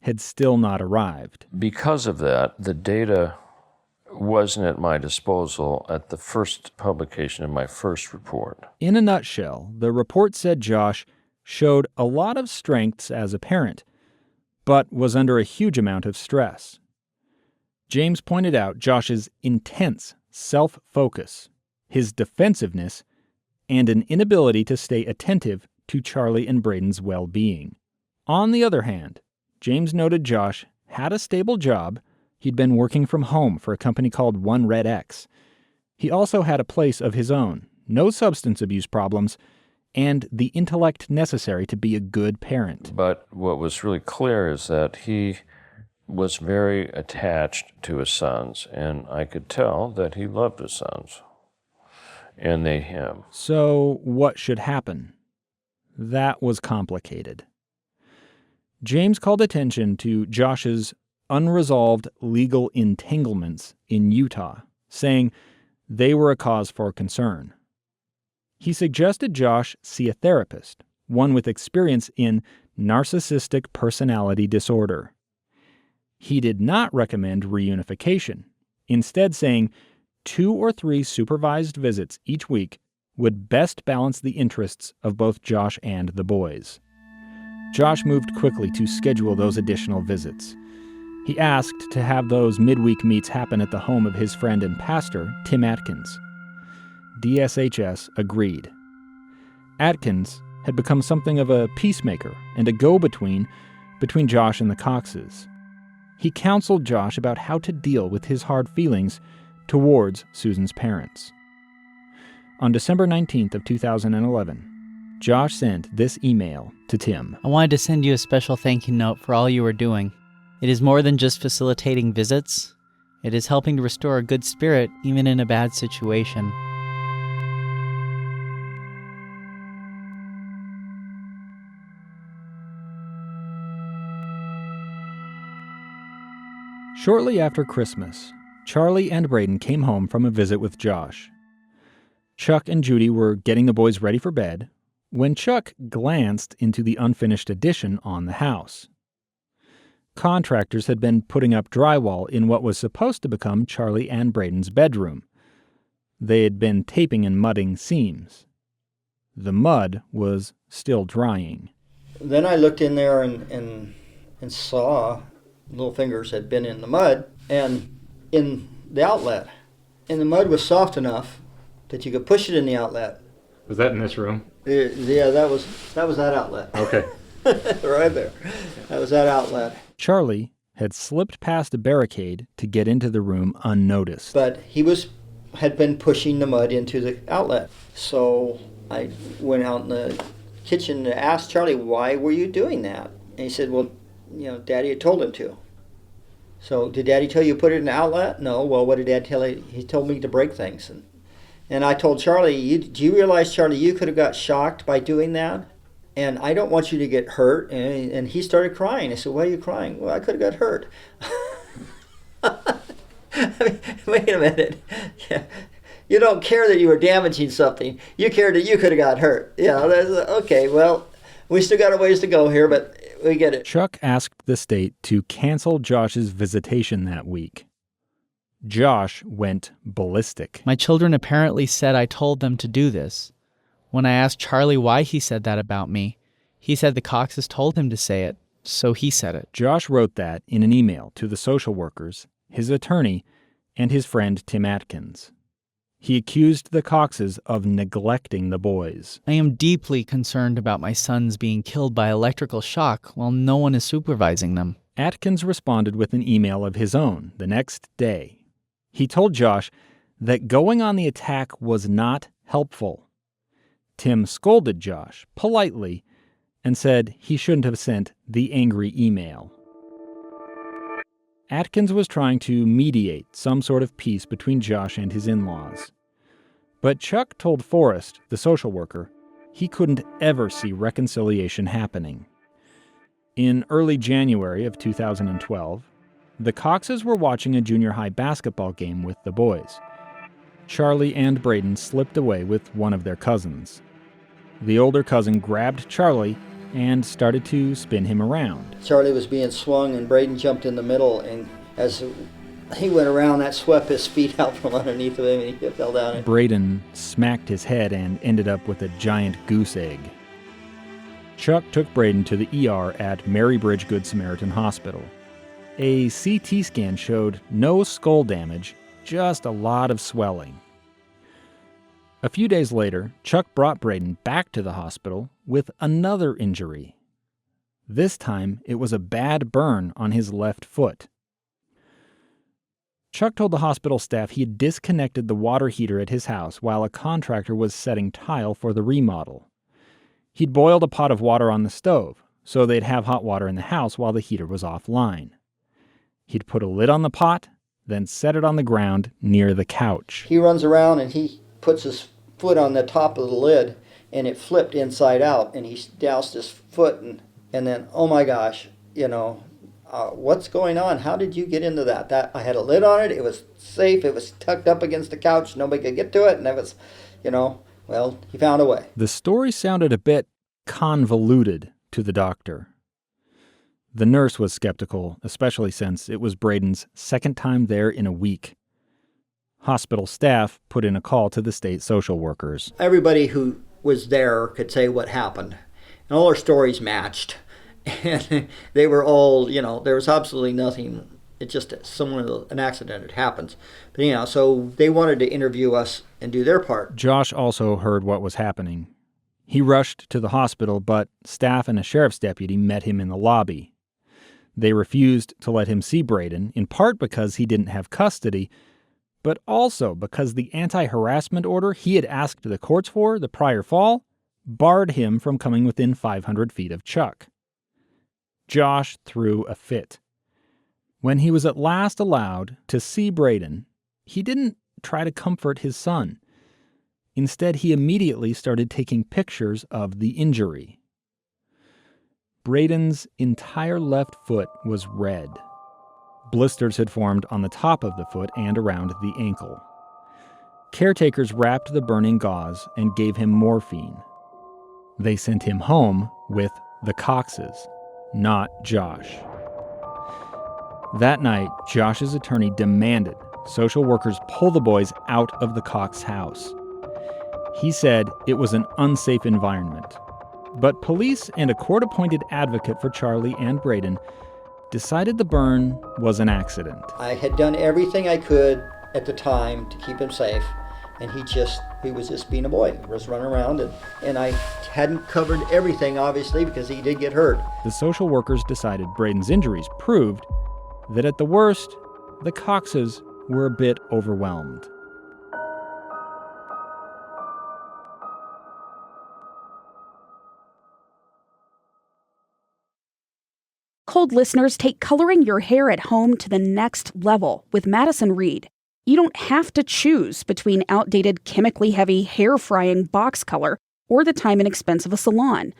had still not arrived. Because of that, the data wasn't at my disposal at the first publication of my first report. In a nutshell, the report said Josh showed a lot of strengths as a parent, but was under a huge amount of stress. James pointed out Josh's intense self-focus, his defensiveness, and an inability to stay attentive to Charlie and Braden's well-being. On the other hand, James noted Josh had a stable job. He'd been working from home for a company called One Red X. He also had a place of his own, no substance abuse problems, and the intellect necessary to be a good parent. But what was really clear is that he was very attached to his sons, and I could tell that he loved his sons, and they him. So what should happen? That was complicated. James called attention to Josh's unresolved legal entanglements in Utah, saying they were a cause for concern. He suggested Josh see a therapist, one with experience in narcissistic personality disorder. He did not recommend reunification, instead saying 2 or 3 supervised visits each week would best balance the interests of both Josh and the boys. Josh moved quickly to schedule those additional visits. He asked to have those midweek meets happen at the home of his friend and pastor, Tim Atkins. DSHS agreed. Atkins had become something of a peacemaker and a go-between between Josh and the Coxes. He counseled Josh about how to deal with his hard feelings towards Susan's parents. On December 19th of 2011, Josh sent this email to Tim. I wanted to send you a special thank you note for all you are doing. It is more than just facilitating visits. It is helping to restore a good spirit even in a bad situation. Shortly after Christmas, Charlie and Braden came home from a visit with Josh. Chuck and Judy were getting the boys ready for bed when Chuck glanced into the unfinished addition on the house. Contractors had been putting up drywall in what was supposed to become Charlie and Braden's bedroom. They had been taping and mudding seams. The mud was still drying. Then I looked in there and saw little fingers had been in the mud and in the outlet. And the mud was soft enough that you could push it in the outlet. Was that in this room? Yeah, that was that outlet. Okay. Right there. That was that outlet. Charlie had slipped past a barricade to get into the room unnoticed. But he had been pushing the mud into the outlet. So I went out in the kitchen and asked Charlie, why were you doing that? And he said, well, Daddy had told him to. So did Daddy tell you to put it in the outlet? No. Well, what did Dad tell you? He told me to break things. And I told Charlie, do you realize, Charlie, you could have got shocked by doing that? And I don't want you to get hurt. And he started crying. I said, why are you crying? Well, I could have got hurt. I mean, wait a minute. Yeah. You don't care that you were damaging something. You cared that you could have got hurt. Okay, well, we still got a ways to go here, but we get it. Chuck asked the state to cancel Josh's visitation that week. Josh went ballistic. My children apparently said I told them to do this. When I asked Charlie why he said that about me, he said the Coxes told him to say it. So he said it. Josh wrote that in an email to the social workers, his attorney, and his friend Tim Atkins. He accused the Coxes of neglecting the boys. I am deeply concerned about my sons being killed by electrical shock while no one is supervising them. Atkins responded with an email of his own the next day. He told Josh that going on the attack was not helpful. Tim scolded Josh politely and said he shouldn't have sent the angry email. Atkins was trying to mediate some sort of peace between Josh and his in-laws. But Chuck told Forrest, the social worker, he couldn't ever see reconciliation happening. In early January of 2012, the Coxes were watching a junior high basketball game with the boys. Charlie and Braden slipped away with one of their cousins. The older cousin grabbed Charlie and started to spin him around. Charlie was being swung and Braden jumped in the middle, and as he went around, that swept his feet out from underneath of him and he fell down. Braden smacked his head and ended up with a giant goose egg. Chuck took Braden to the ER at Marybridge Good Samaritan Hospital. A CT scan showed no skull damage, just a lot of swelling. A few days later, Chuck brought Braden back to the hospital with another injury. This time, it was a bad burn on his left foot. Chuck told the hospital staff he had disconnected the water heater at his house while a contractor was setting tile for the remodel. He'd boiled a pot of water on the stove, so they'd have hot water in the house while the heater was offline. He'd put a lid on the pot, then set it on the ground near the couch. He runs around and he puts his foot on the top of the lid, and it flipped inside out, and he doused his foot, and then, oh my gosh, what's going on? How did you get into that? I had a lid on it, it was safe, it was tucked up against the couch, nobody could get to it, and it was, well, he found a way. The story sounded a bit convoluted to the doctor. The nurse was skeptical, especially since it was Braden's second time there in a week. Hospital staff put in a call to the state social workers. Everybody who was there could say what happened, and all our stories matched. And they were all, there was absolutely nothing. It's just an accident, it happens. But, so they wanted to interview us and do their part. Josh also heard what was happening. He rushed to the hospital, but staff and a sheriff's deputy met him in the lobby. They refused to let him see Braden, in part because he didn't have custody, but also because the anti-harassment order he had asked the courts for the prior fall barred him from coming within 500 feet of Chuck. Josh threw a fit. When he was at last allowed to see Braden, he didn't try to comfort his son. Instead, he immediately started taking pictures of the injury. Braden's entire left foot was red. Blisters had formed on the top of the foot and around the ankle. Caretakers wrapped the burning gauze and gave him morphine. They sent him home with the Coxes, not Josh. That night, Josh's attorney demanded social workers pull the boys out of the Cox house. He said it was an unsafe environment. But police and a court-appointed advocate for Charlie and Braden decided the burn was an accident. I had done everything I could at the time to keep him safe, and he was just being a boy. He was running around, and I hadn't covered everything, obviously, because he did get hurt. The social workers decided Braden's injuries proved that at the worst, the Coxes were a bit overwhelmed. Cold listeners, take coloring your hair at home to the next level with Madison Reed. You don't have to choose between outdated, chemically heavy, hair-frying box color or the time and expense of a salon.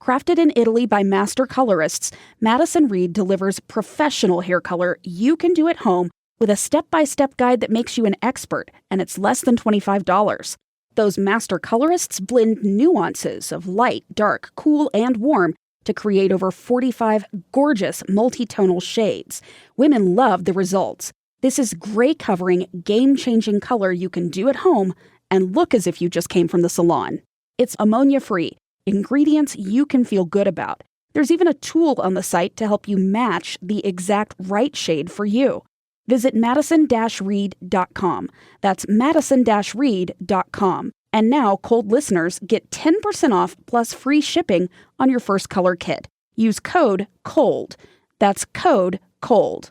Crafted in Italy by master colorists, Madison Reed delivers professional hair color you can do at home with a step-by-step guide that makes you an expert, and it's less than $25. Those master colorists blend nuances of light, dark, cool, and warm to create over 45 gorgeous multi-tonal shades. Women love the results. This is gray-covering, game-changing color you can do at home and look as if you just came from the salon. It's ammonia-free, ingredients you can feel good about. There's even a tool on the site to help you match the exact right shade for you. Visit madison-reed.com. That's madison-reed.com. And now, Cold listeners get 10% off plus free shipping on your first color kit. Use code COLD. That's code COLD.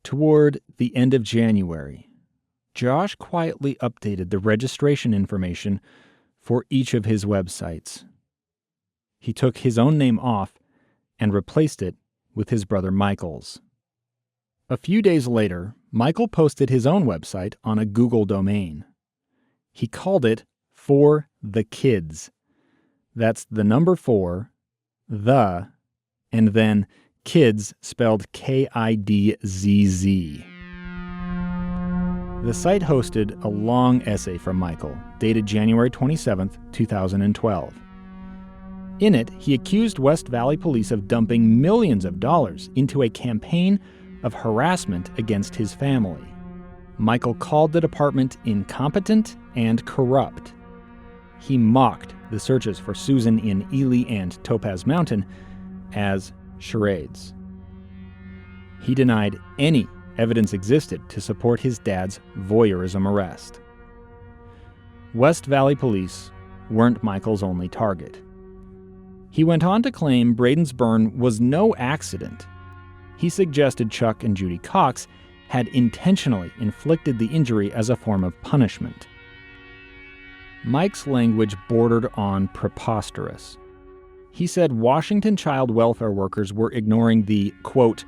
Toward the end of January, Josh quietly updated the registration information for each of his websites. He took his own name off and replaced it with his brother Michael's. A few days later, Michael posted his own website on a Google domain. He called it 4theKidzz. That's the number 4, the, and then kids spelled Kidzz. The site hosted a long essay from Michael, dated January 27, 2012. In it, he accused West Valley Police of dumping millions of dollars into a campaign of harassment against his family. Michael called the department incompetent and corrupt. He mocked the searches for Susan in Ely and Topaz Mountain as charades. He denied any evidence existed to support his dad's voyeurism arrest. West Valley Police weren't Michael's only target. He went on to claim Braden's burn was no accident. He suggested Chuck and Judy Cox had intentionally inflicted the injury as a form of punishment. Mike's language bordered on preposterous. He said Washington child welfare workers were ignoring the, quote,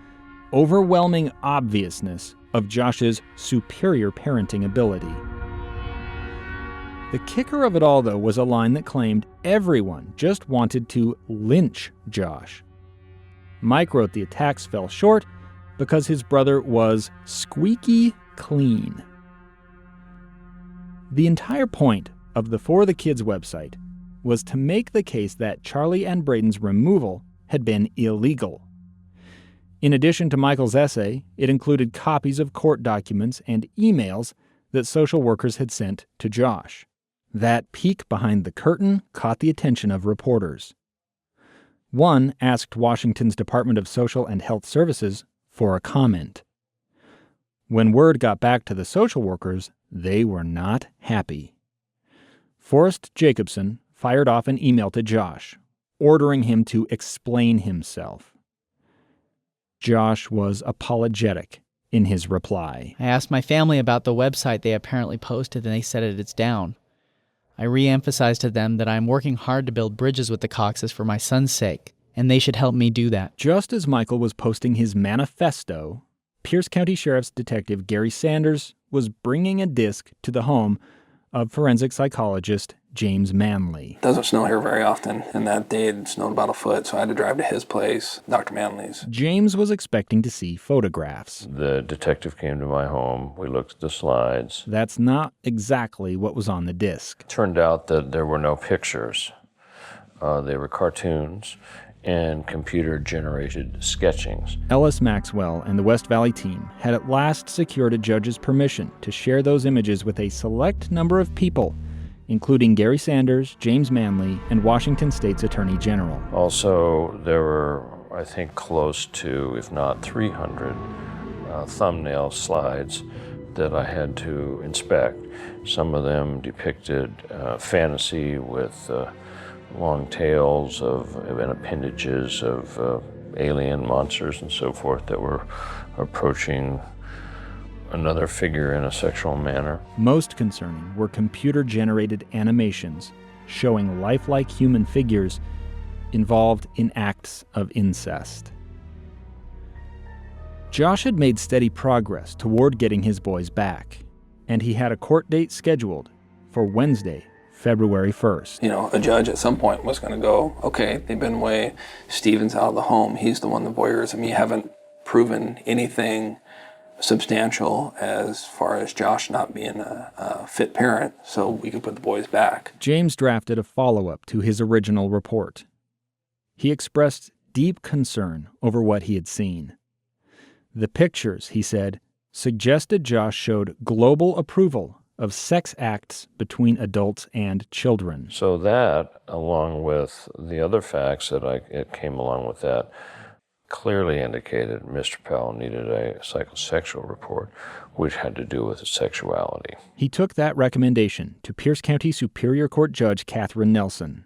overwhelming obviousness of Josh's superior parenting ability. The kicker of it all, though, was a line that claimed everyone just wanted to lynch Josh. Mike wrote the attacks fell short because his brother was squeaky clean. The entire point of the 4theKidzz website was to make the case that Charlie and Braden's removal had been illegal. In addition to Michael's essay, it included copies of court documents and emails that social workers had sent to Josh. That peek behind the curtain caught the attention of reporters. One asked Washington's Department of Social and Health Services for a comment. When word got back to the social workers, they were not happy. Forrest Jacobson fired off an email to Josh, ordering him to explain himself. Josh was apologetic in his reply. I asked my family about the website they apparently posted, and they said it's down. I re-emphasized to them that I'm working hard to build bridges with the Coxes for my son's sake, and they should help me do that. Just as Michael was posting his manifesto, Pierce County Sheriff's Detective Gary Sanders was bringing a disc to the home of forensic psychologist James Manley. It doesn't snow here very often, and that day it snowed about a foot, so I had to drive to his place, Dr. Manley's. James was expecting to see photographs. The detective came to my home. We looked at the slides. That's not exactly what was on the disc. Turned out that there were no pictures. They were cartoons and computer-generated sketchings. Ellis Maxwell and the West Valley team had at last secured a judge's permission to share those images with a select number of people, including Gary Sanders, James Manley, and Washington State's Attorney General. Also, there were, I think, close to, if not 300, thumbnail slides that I had to inspect. Some of them depicted fantasy with long tails and appendages of alien monsters and so forth that were approaching another figure in a sexual manner. Most concerning were computer-generated animations showing lifelike human figures involved in acts of incest. Josh had made steady progress toward getting his boys back, and he had a court date scheduled for Wednesday, February 1st. You know, a judge at some point was going to go, okay, they've been away, Steven's out of the home, he's the one that voyeurism. You haven't proven anything substantial as far as Josh not being a fit parent, so we can put the boys back. James drafted a follow-up to his original report. He expressed deep concern over what he had seen. The pictures, he said, suggested Josh showed global approval of sex acts between adults and children. So that, along with the other facts it came along with that, clearly indicated Mr. Powell needed a psychosexual report, which had to do with his sexuality. He took that recommendation to Pierce County Superior Court Judge Catherine Nelson.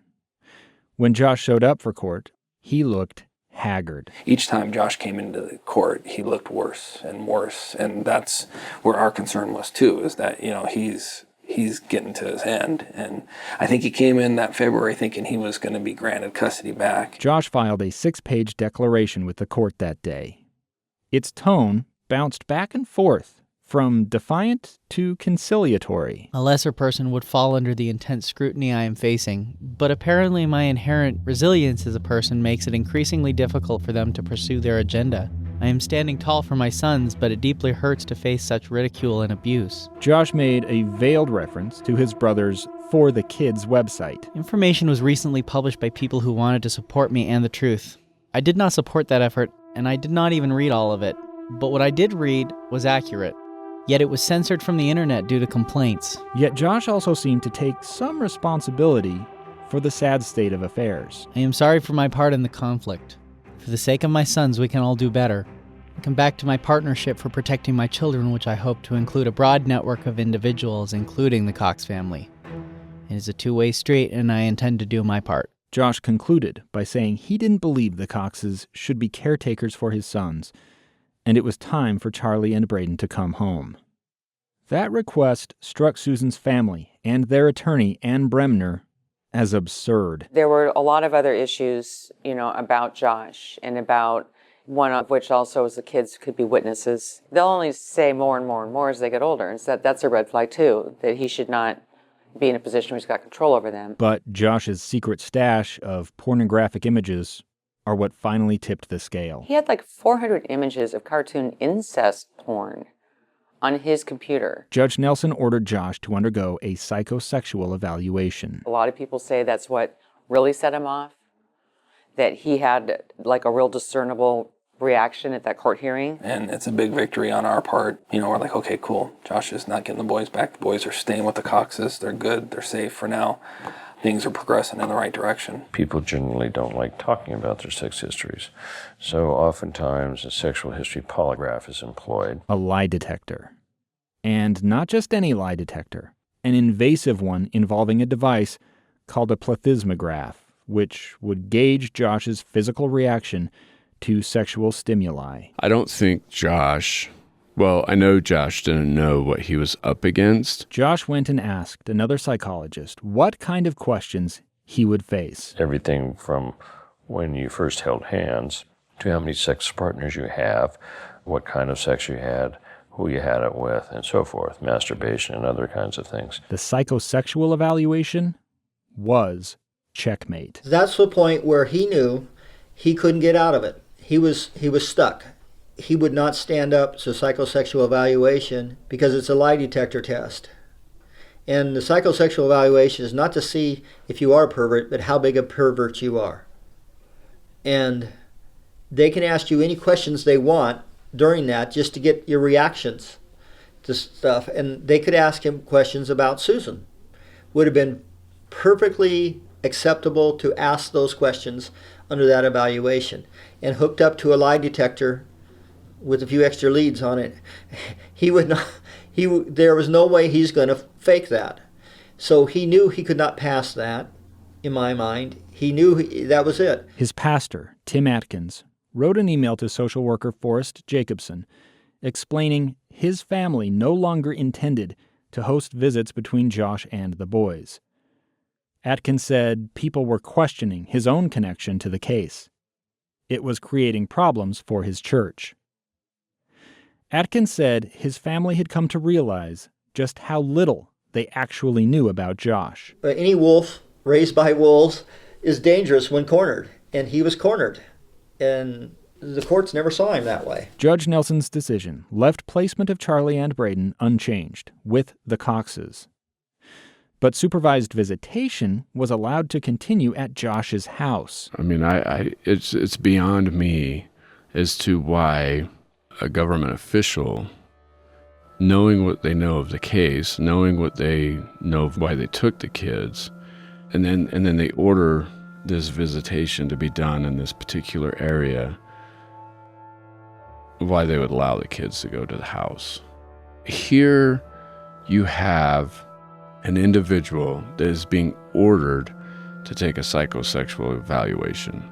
When Josh showed up for court, he looked haggard. Each time Josh came into the court, he looked worse and worse, and that's where our concern was too, is that, he's getting to his end. And I think he came in that February thinking he was going to be granted custody back. Josh filed a 6-page declaration with the court that day. Its tone bounced back and forth, from defiant to conciliatory. A lesser person would fall under the intense scrutiny I am facing, but apparently my inherent resilience as a person makes it increasingly difficult for them to pursue their agenda. I am standing tall for my sons, but it deeply hurts to face such ridicule and abuse. Josh made a veiled reference to his brother's 4theKidzz website. Information was recently published by people who wanted to support me and the truth. I did not support that effort, and I did not even read all of it. But what I did read was accurate. Yet it was censored from the internet due to complaints. Yet Josh also seemed to take some responsibility for the sad state of affairs. I am sorry for my part in the conflict. For the sake of my sons, we can all do better. I come back to my partnership for protecting my children, which I hope to include a broad network of individuals, including the Cox family. It is a two-way street, and I intend to do my part. Josh concluded by saying he didn't believe the Coxes should be caretakers for his sons, and it was time for Charlie and Braden to come home. That request struck Susan's family and their attorney, Ann Bremner, as absurd. There were a lot of other issues, about Josh, and about one of which also is the kids could be witnesses. They'll only say more and more and more as they get older, and so that's a red flag too, that he should not be in a position where he's got control over them. But Josh's secret stash of pornographic images are what finally tipped the scale. He had like 400 images of cartoon incest porn on his computer. Judge Nelson ordered Josh to undergo a psychosexual evaluation. A lot of people say that's what really set him off, that he had like a real discernible reaction at that court hearing. And it's a big victory on our part. We're like, okay, cool. Josh is not getting the boys back. The boys are staying with the Coxes. They're good. They're safe for now. Things are progressing in the right direction. People generally don't like talking about their sex histories, so oftentimes a sexual history polygraph is employed. A lie detector. And not just any lie detector, an invasive one involving a device called a plethysmograph, which would gauge Josh's physical reaction to sexual stimuli. I don't think I know Josh didn't know what he was up against. Josh went and asked another psychologist what kind of questions he would face. Everything from when you first held hands to how many sex partners you have, what kind of sex you had, who you had it with, and so forth, masturbation and other kinds of things. The psychosexual evaluation was checkmate. That's the point where he knew he couldn't get out of it. He was stuck. He would not stand up to psychosexual evaluation because it's a lie detector test. And the psychosexual evaluation is not to see if you are a pervert, but how big a pervert you are. And they can ask you any questions they want during that just to get your reactions to stuff. And they could ask him questions about Susan. Would have been perfectly acceptable to ask those questions under that evaluation. And hooked up to a lie detector with a few extra leads on it, there was no way he's going to fake that. So he knew he could not pass that, in my mind. He knew that was it. His pastor, Tim Atkins, wrote an email to social worker Forrest Jacobson explaining his family no longer intended to host visits between Josh and the boys. Atkins said people were questioning his own connection to the case. It was creating problems for his church. Atkins said his family had come to realize just how little they actually knew about Josh. Any wolf raised by wolves is dangerous when cornered, and he was cornered. And the courts never saw him that way. Judge Nelson's decision left placement of Charlie and Braden unchanged, with the Coxes. But supervised visitation was allowed to continue at Josh's house. I mean, it's beyond me as to why a government official knowing what they know of the case, knowing what they know of why they took the kids, and then they order this visitation to be done in this particular area, why they would allow the kids to go to the house. Here you have an individual that is being ordered to take a psychosexual evaluation,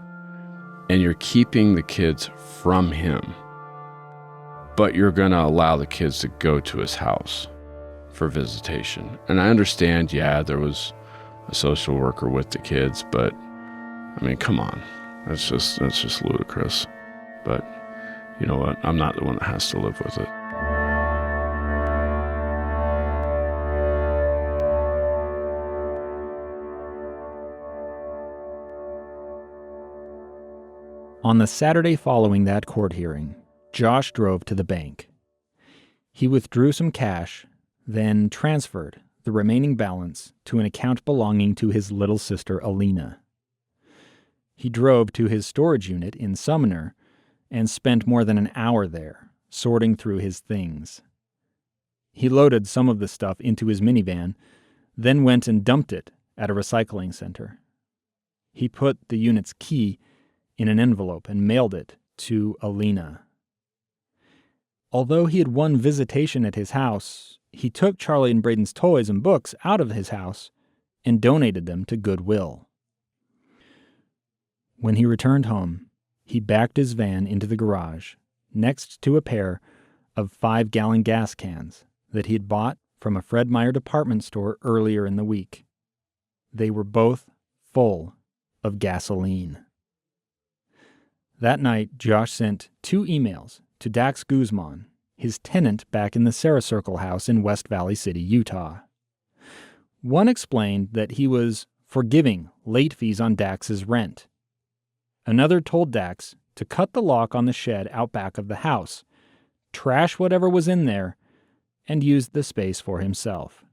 and you're keeping the kids from him, but you're going to allow the kids to go to his house for visitation. And I understand, yeah, there was a social worker with the kids, but I mean, come on, that's just ludicrous. But you know what? I'm not the one that has to live with it. On the Saturday following that court hearing, Josh drove to the bank. He withdrew some cash, then transferred the remaining balance to an account belonging to his little sister Alina. He drove to his storage unit in Sumner and spent more than an hour there, sorting through his things. He loaded some of the stuff into his minivan, then went and dumped it at a recycling center. He put the unit's key in an envelope and mailed it to Alina. Although he had won visitation at his house, he took Charlie and Braden's toys and books out of his house and donated them to Goodwill. When he returned home, he backed his van into the garage next to a pair of 5-gallon gas cans that he had bought from a Fred Meyer department store earlier in the week. They were both full of gasoline. That night, Josh sent 2 emails to Dax Guzman, his tenant back in the Sarah Circle house in West Valley City, Utah. One explained that he was forgiving late fees on Dax's rent. Another told Dax to cut the lock on the shed out back of the house, trash whatever was in there, and use the space for himself.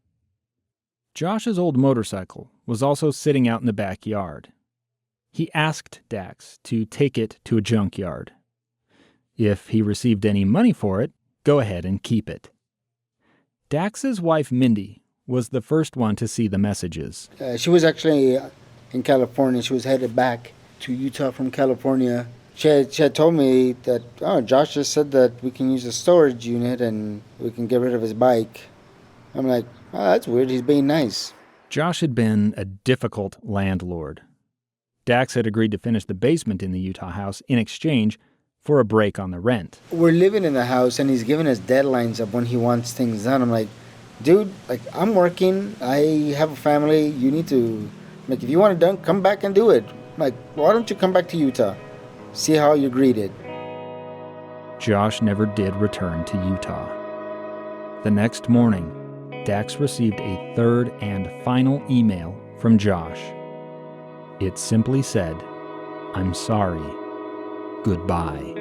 Josh's old motorcycle was also sitting out in the backyard. He asked Dax to take it to a junkyard. If he received any money for it, go ahead and keep it. Dax's wife, Mindy, was the first one to see the messages. She was actually in California. She was headed back to Utah from California. She had told me that, Josh just said that we can use the storage unit and we can get rid of his bike. I'm like, that's weird. He's being nice. Josh had been a difficult landlord. Dax had agreed to finish the basement in the Utah house in exchange for a break on the rent. We're living in the house and he's giving us deadlines of when he wants things done. I'm like, dude, I'm working. I have a family. You need to, if you want it done, come back and do it. Why don't you come back to Utah? See how you're greeted. Josh never did return to Utah. The next morning, Dax received a third and final email from Josh. It simply said, "I'm sorry. Goodbye."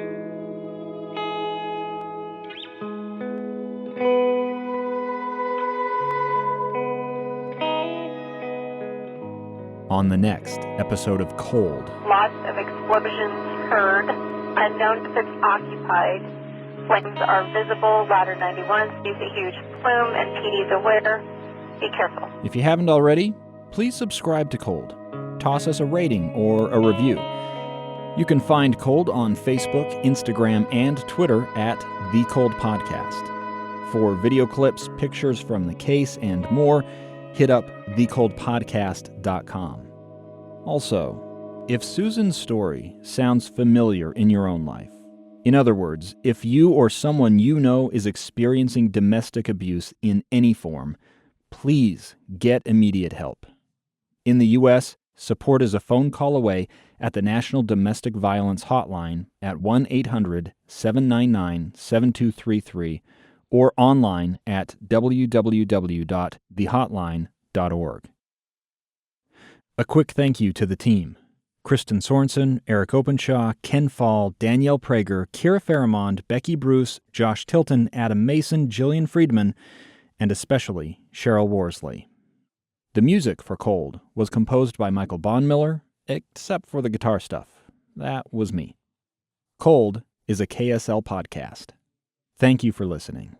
On the next episode of Cold. Lots of explosions heard. Unknown if it's occupied. Flames are visible. Ladder 91 sees a huge plume and PD's aware. Be careful. If you haven't already, please subscribe to Cold. Toss us a rating or a review. You can find Cold on Facebook, Instagram, and Twitter at The Cold Podcast. For video clips, pictures from the case, and more, hit up thecoldpodcast.com. Also, if Susan's story sounds familiar in your own life, in other words, if you or someone you know is experiencing domestic abuse in any form, please get immediate help. In the U.S., support is a phone call away at the National Domestic Violence Hotline at 1-800-799-7233 or online at www.thehotline.org. A quick thank you to the team: Kristen Sorensen, Eric Openshaw, Ken Fall, Danielle Prager, Kira Faramond, Becky Bruce, Josh Tilton, Adam Mason, Jillian Friedman, and especially Cheryl Worsley. The music for Cold was composed by Michael Bondmiller, except for the guitar stuff. That was me. Cold is a KSL podcast. Thank you for listening.